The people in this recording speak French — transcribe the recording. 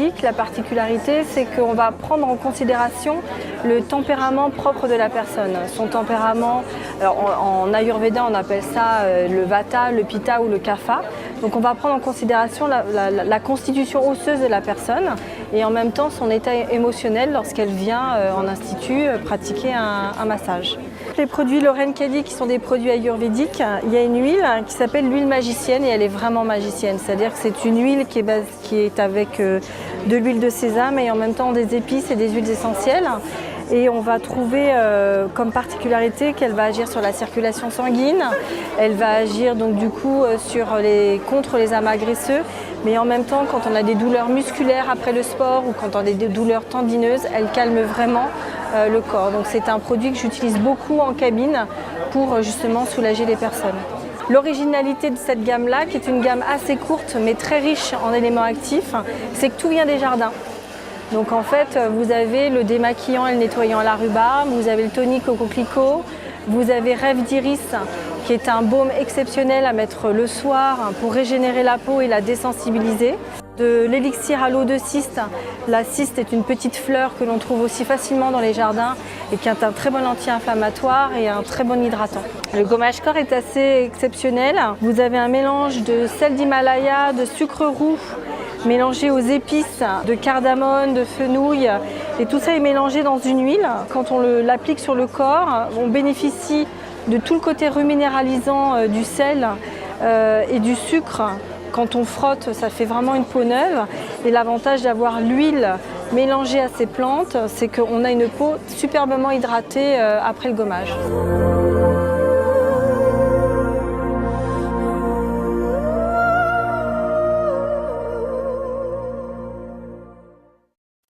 ayurvédique, la particularité, c'est qu'on va prendre en considération le tempérament propre de la personne. Son tempérament, alors en ayurveda, on appelle ça le vata, le pitta ou le kapha. Donc on va prendre en considération la constitution osseuse de la personne et en même temps son état émotionnel lorsqu'elle vient en institut pratiquer un massage. Les produits Lorraine Caddy qui sont des produits ayurvédiques, il y a une huile qui s'appelle l'huile magicienne et elle est vraiment magicienne. C'est-à-dire que c'est une huile qui est avec de l'huile de sésame et en même temps des épices et des huiles essentielles. Et on va trouver comme particularité qu'elle va agir sur la circulation sanguine, elle va agir donc du coup contre les amas graisseux, mais en même temps quand on a des douleurs musculaires après le sport ou quand on a des douleurs tendineuses, elle calme vraiment le corps. Donc c'est un produit que j'utilise beaucoup en cabine pour justement soulager les personnes. L'originalité de cette gamme-là, qui est une gamme assez courte mais très riche en éléments actifs, c'est que tout vient des jardins. Donc en fait, vous avez le démaquillant et le nettoyant à la rhubarbe, vous avez le tonique au coquelicot, vous avez Rêve d'Iris qui est un baume exceptionnel à mettre le soir pour régénérer la peau et la désensibiliser. De l'élixir à l'eau de cyste. La cyste est une petite fleur que l'on trouve aussi facilement dans les jardins et qui est un très bon anti-inflammatoire et un très bon hydratant. Le gommage corps est assez exceptionnel. Vous avez un mélange de sel d'Himalaya, de sucre roux, mélangé aux épices de cardamone, de fenouil, et tout ça est mélangé dans une huile. Quand on l'applique sur le corps, on bénéficie de tout le côté reminéralisant du sel et du sucre. Quand on frotte, ça fait vraiment une peau neuve. Et l'avantage d'avoir l'huile mélangée à ces plantes, c'est qu'on a une peau superbement hydratée après le gommage.